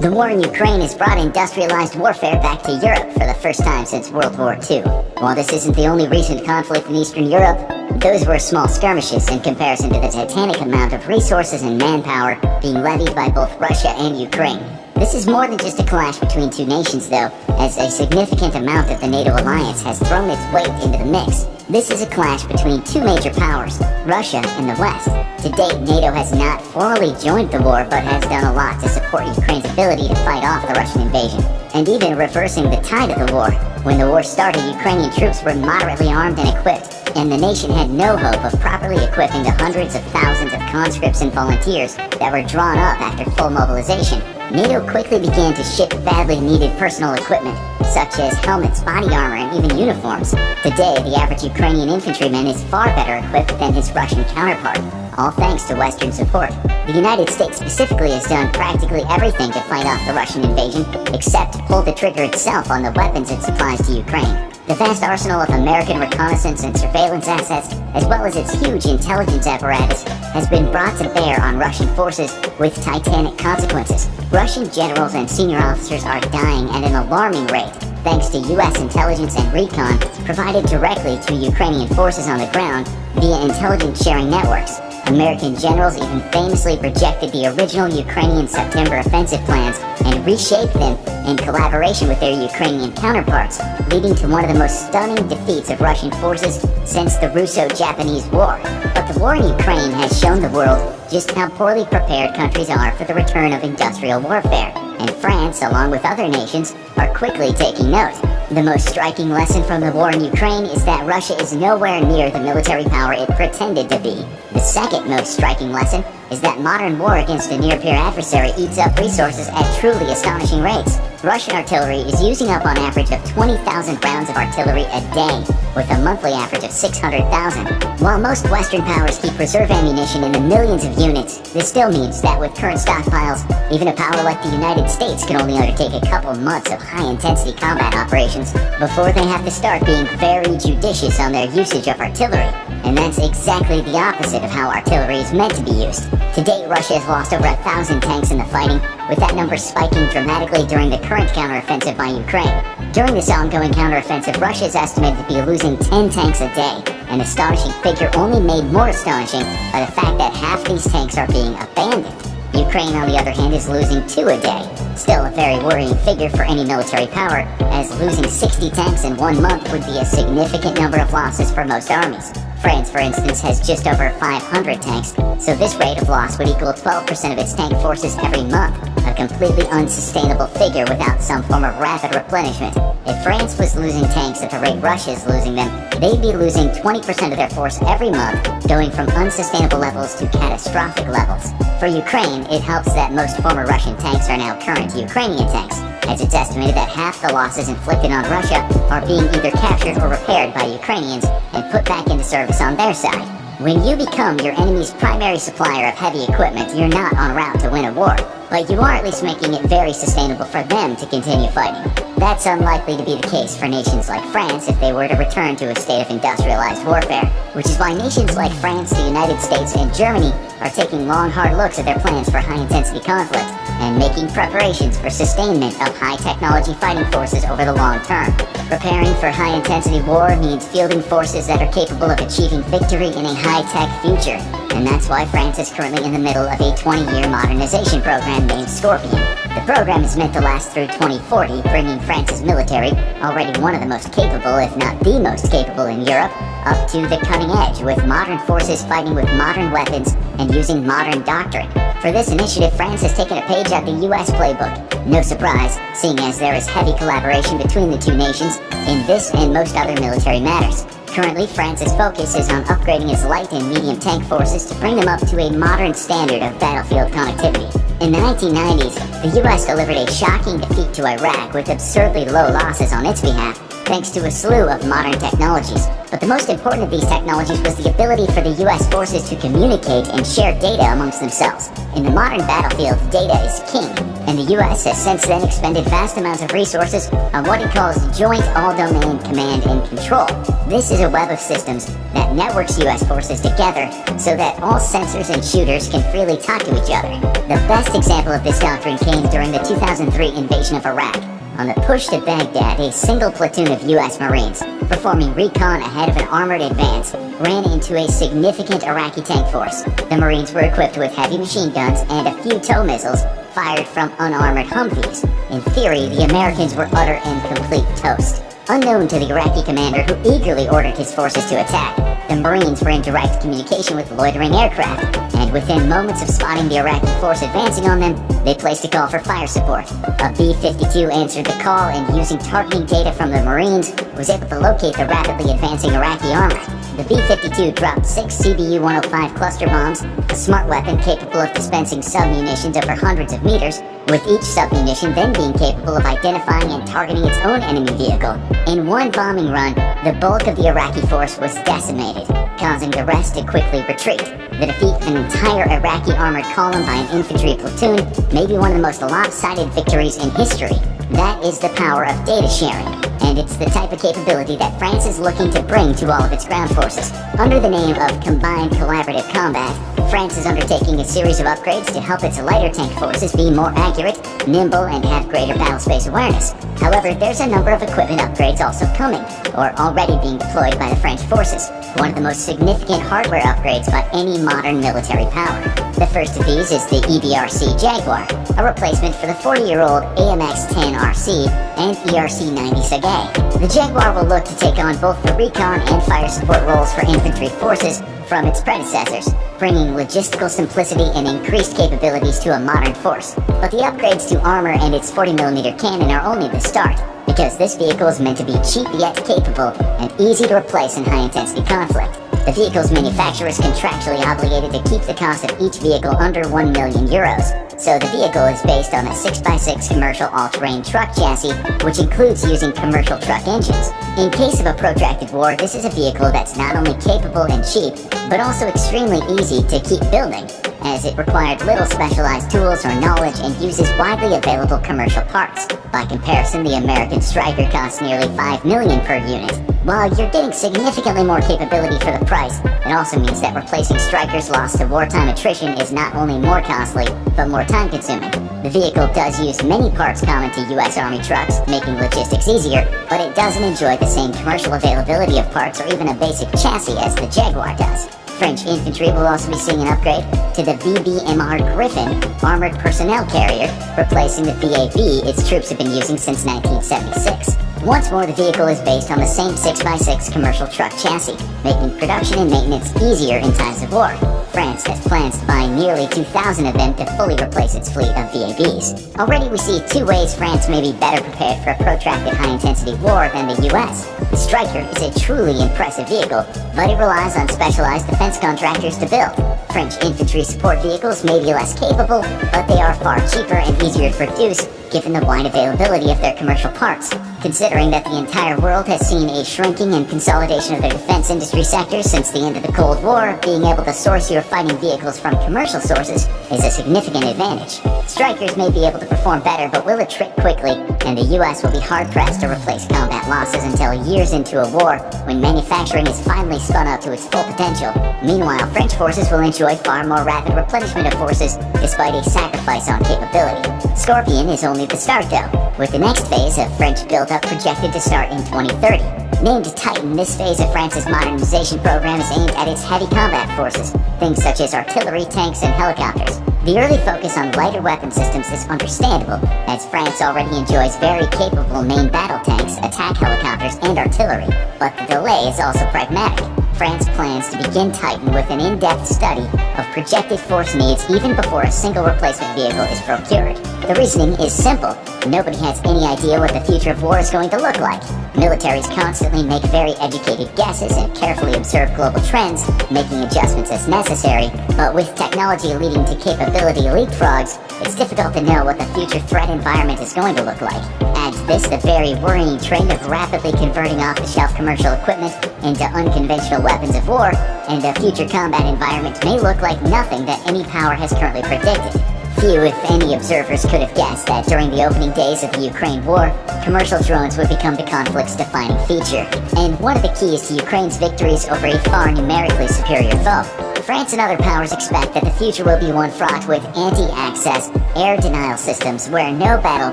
The war in Ukraine has brought industrialized warfare back to Europe for the first time since World War II. While this isn't the only recent conflict in Eastern Europe, those were small skirmishes in comparison to the titanic amount of resources and manpower being levied by both Russia and Ukraine. This is more than just a clash between two nations, though, as a significant amount of the NATO alliance has thrown its weight into the mix. This is a clash between two major powers, Russia and the West. To date, NATO has not formally joined the war, but has done a lot to support Ukraine's ability to fight off the Russian invasion, and even reversing the tide of the war. When the war started, Ukrainian troops were moderately armed and equipped, and the nation had no hope of properly equipping the hundreds of thousands of conscripts and volunteers that were drawn up after full mobilization. NATO quickly began to ship badly needed personal equipment, such as helmets, body armor, and even uniforms. Today, the average Ukrainian infantryman is far better equipped than his Russian counterpart, all thanks to Western support. The United States specifically has done practically everything to fight off the Russian invasion, except to pull the trigger itself on the weapons it supplies to Ukraine. The vast arsenal of American reconnaissance and surveillance assets, as well as its huge intelligence apparatus, has been brought to bear on Russian forces with titanic consequences. Russian generals and senior officers are dying at an alarming rate, thanks to U.S. intelligence and recon provided directly to Ukrainian forces on the ground via intelligence sharing networks. American generals even famously rejected the original Ukrainian September offensive plans and reshaped them in collaboration with their Ukrainian counterparts, leading to one of the most stunning defeats of Russian forces since the Russo-Japanese War. But the war in Ukraine has shown the world just how poorly prepared countries are for the return of industrial warfare, and France, along with other nations, are quickly taking note. The most striking lesson from the war in Ukraine is that Russia is nowhere near the military power it pretended to be. The second most striking lesson is that modern war against a near-peer adversary eats up resources at truly astonishing rates. Russian artillery is using up on average of 20,000 rounds of artillery a day, with a monthly average of 600,000. While most Western powers keep reserve ammunition in the millions of units, this still means that with current stockpiles, even a power like the United States can only undertake a couple months of high-intensity combat operations before they have to start being very judicious on their usage of artillery. And that's exactly the opposite of how artillery is meant to be used. To date, Russia has lost over 1,000 tanks in the fighting, with that number spiking dramatically during the current counteroffensive by Ukraine. During this ongoing counteroffensive, Russia is estimated to be losing 10 tanks a day, an astonishing figure only made more astonishing by the fact that half these tanks are being abandoned. Ukraine, on the other hand, is losing 2 a day. Still a very worrying figure for any military power, as losing 60 tanks in 1 month would be a significant number of losses for most armies. France, for instance, has just over 500 tanks, so this rate of loss would equal 12% of its tank forces every month, a completely unsustainable figure without some form of rapid replenishment. If France was losing tanks at the rate Russia is losing them, they'd be losing 20% of their force every month, going from unsustainable levels to catastrophic levels. For Ukraine, it helps that most former Russian tanks are now current Ukrainian tanks, as it's estimated that half the losses inflicted on Russia are being either captured or repaired by Ukrainians and put back into service on their side. When you become your enemy's primary supplier of heavy equipment, you're not en route to win a war, but you are at least making it very sustainable for them to continue fighting. That's unlikely to be the case for nations like France if they were to return to a state of industrialized warfare, which is why nations like France, the United States, and Germany are taking long, hard looks at their plans for high-intensity conflict and making preparations for sustainment of high-technology fighting forces over the long term. Preparing for high-intensity war means fielding forces that are capable of achieving victory in a high-tech future, and that's why France is currently in the middle of a 20-year modernization program named Scorpion. The program is meant to last through 2040, bringing France's military, already one of the most capable, if not the most capable in Europe, up to the cutting edge, with modern forces fighting with modern weapons and using modern doctrine. For this initiative, France has taken a page out of the US playbook. No surprise, seeing as there is heavy collaboration between the two nations in this and most other military matters. Currently, France's focus is on upgrading its light and medium tank forces to bring them up to a modern standard of battlefield connectivity. In the 1990s, the US delivered a shocking defeat to Iraq with absurdly low losses on its behalf, thanks to a slew of modern technologies. But the most important of these technologies was the ability for the US forces to communicate and share data amongst themselves. In the modern battlefield, data is king, and the US has since then expended vast amounts of resources on what it calls Joint All-Domain Command and Control. This is a web of systems that networks US forces together so that all sensors and shooters can freely talk to each other. The best example of this doctrine came during the 2003 invasion of Iraq. On the push to Baghdad, a single platoon of US Marines, performing recon ahead of an armored advance, ran into a significant Iraqi tank force. The Marines were equipped with heavy machine guns and a few tow missiles fired from unarmored Humvees. In theory, the Americans were utter and complete toast. Unknown to the Iraqi commander who eagerly ordered his forces to attack, the Marines were in direct communication with loitering aircraft, and within moments of spotting the Iraqi force advancing on them, they placed a call for fire support. A B-52 answered the call and, using targeting data from the Marines, was able to locate the rapidly advancing Iraqi armor. The B-52 dropped 6 CBU-105 cluster bombs, a smart weapon capable of dispensing sub-munitions over hundreds of meters, with each sub-munition then being capable of identifying and targeting its own enemy vehicle. In one bombing run, the bulk of the Iraqi force was decimated, causing the rest to quickly retreat. The defeat of an entire Iraqi armored column by an infantry platoon may be one of the most lopsided victories in history. That is the power of data sharing, and it's the type of capability that France is looking to bring to all of its ground forces. Under the name of Combined Collaborative Combat, France is undertaking a series of upgrades to help its lighter tank forces be more accurate, nimble, and have greater battlespace awareness. However, there's a number of equipment upgrades also coming, or already being deployed by the French forces. One of the most significant hardware upgrades by any modern military power. The first of these is the EBRC Jaguar, a replacement for the 40-year-old AMX-10RC and ERC-90 Sagae. The Jaguar will look to take on both the recon and fire support roles for infantry forces from its predecessors, bringing logistical simplicity and increased capabilities to a modern force. But the upgrades to armor and its 40mm cannon are only the start, because this vehicle is meant to be cheap yet capable and easy to replace in high-intensity conflict. The vehicle's manufacturer is contractually obligated to keep the cost of each vehicle under 1 million euros, so the vehicle is based on a 6x6 commercial all-terrain truck chassis, which includes using commercial truck engines. In case of a protracted war, this is a vehicle that's not only capable and cheap, but also extremely easy to keep building, as it required little specialized tools or knowledge and uses widely available commercial parts. By comparison, the American Stryker costs nearly $5 million per unit. While you're getting significantly more capability for the price, it also means that replacing Strykers lost to wartime attrition is not only more costly, but more time-consuming. The vehicle does use many parts common to U.S. Army trucks, making logistics easier, but it doesn't enjoy the same commercial availability of parts or even a basic chassis as the Jaguar does. French infantry will also be seeing an upgrade to the VBMR Griffin armored personnel carrier, replacing the VAB its troops have been using since 1976. Once more, the vehicle is based on the same 6x6 commercial truck chassis, making production and maintenance easier in times of war. France has plans to buy nearly 2,000 of them to fully replace its fleet of VABs. Already we see two ways France may be better prepared for a protracted high-intensity war than the US. The Stryker is a truly impressive vehicle, but it relies on specialized defense contractors to build. French infantry support vehicles may be less capable, but they are far cheaper and easier to produce, given the wide availability of their commercial parts. Considering that the entire world has seen a shrinking and consolidation of their defense industry sectors since the end of the Cold War, being able to source your fighting vehicles from commercial sources is a significant advantage. Strykers may be able to perform better, but will attrit quickly, and the US will be hard-pressed to replace combat losses until years into a war, when manufacturing is finally spun up to its full potential. Meanwhile, French forces will enjoy far more rapid replenishment of forces, despite a sacrifice on capability. Scorpion is only the start, though, with the next phase of French build-up projected to start in 2030. Named Titan, this phase of France's modernization program is aimed at its heavy combat forces, things such as artillery, tanks, and helicopters. The early focus on lighter weapon systems is understandable, as France already enjoys very capable main battle tanks, attack helicopters, and artillery, but the delay is also pragmatic. France plans to begin Titan with an in-depth study of projected force needs even before a single replacement vehicle is procured. The reasoning is simple. Nobody has any idea what the future of war is going to look like. Militaries constantly make very educated guesses and carefully observe global trends, making adjustments as necessary, but with technology leading to capability leapfrogs, it's difficult to know what the future threat environment is going to look like. Add to this the very worrying trend of rapidly converting off-the-shelf commercial equipment into unconventional weapons of war, and the future combat environment may look like nothing that any power has currently predicted. Few, if any, observers could have guessed that during the opening days of the Ukraine war, commercial drones would become the conflict's defining feature. And one of the keys to Ukraine's victories over a far numerically superior foe. France and other powers expect that the future will be one fraught with anti-access, air denial systems where no battle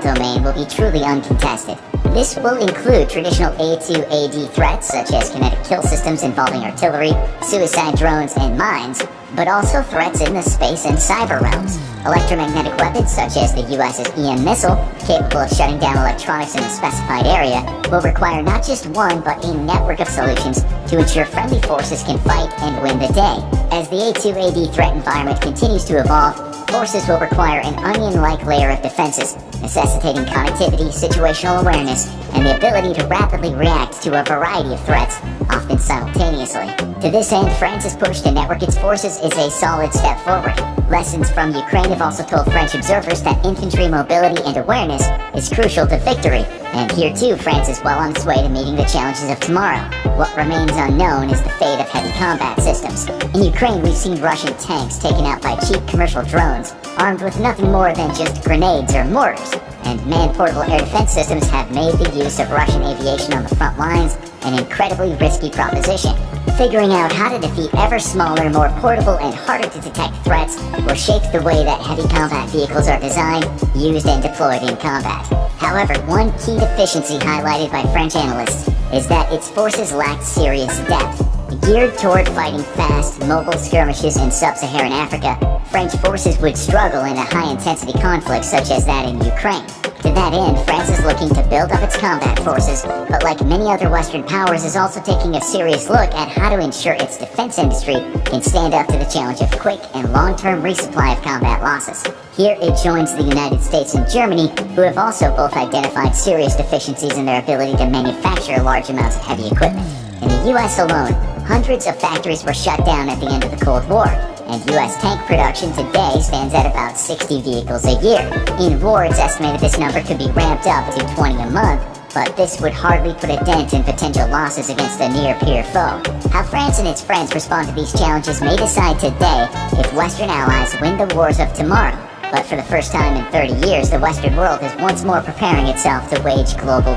domain will be truly uncontested. This will include traditional A2AD threats such as kinetic kill systems involving artillery, suicide drones, and mines, but also threats in the space and cyber realms. Electromagnetic weapons such as the US's EM missile, capable of shutting down electronics in a specified area, will require not just one but a network of solutions to ensure friendly forces can fight and win the day. As the A2AD threat environment continues to evolve, forces will require an onion-like layer of defenses, necessitating connectivity, situational awareness, and the ability to rapidly react to a variety of threats, often simultaneously. To this end, France's push to network its forces is a solid step forward. Lessons from Ukraine have also told French observers that infantry mobility and awareness is crucial to victory, and here too France is well on its way to meeting the challenges of tomorrow. What remains unknown is the fate of heavy combat systems. In Ukraine, we've seen Russian tanks taken out by cheap commercial drones, armed with nothing more than just grenades or mortars. And man-portable air defense systems have made the use of Russian aviation on the front lines an incredibly risky proposition. Figuring out how to defeat ever smaller, more portable, and harder to detect threats will shape the way that heavy combat vehicles are designed, used, and deployed in combat. However, one key deficiency highlighted by French analysts is that its forces lacked serious depth. Geared toward fighting fast, mobile skirmishes in sub-Saharan Africa, French forces would struggle in a high-intensity conflict such as that in Ukraine. To that end, France is looking to build up its combat forces, but like many other Western powers is also taking a serious look at how to ensure its defense industry can stand up to the challenge of quick and long-term resupply of combat losses. Here it joins the United States and Germany, who have also both identified serious deficiencies in their ability to manufacture large amounts of heavy equipment. In the US alone, hundreds of factories were shut down at the end of the Cold War, and US tank production today stands at about 60 vehicles a year. In war, it's estimated this number could be ramped up to 20 a month, but this would hardly put a dent in potential losses against a near-peer foe. How France and its friends respond to these challenges may decide today if Western allies win the wars of tomorrow. But for the first time in 30 years, the Western world is once more preparing itself to wage global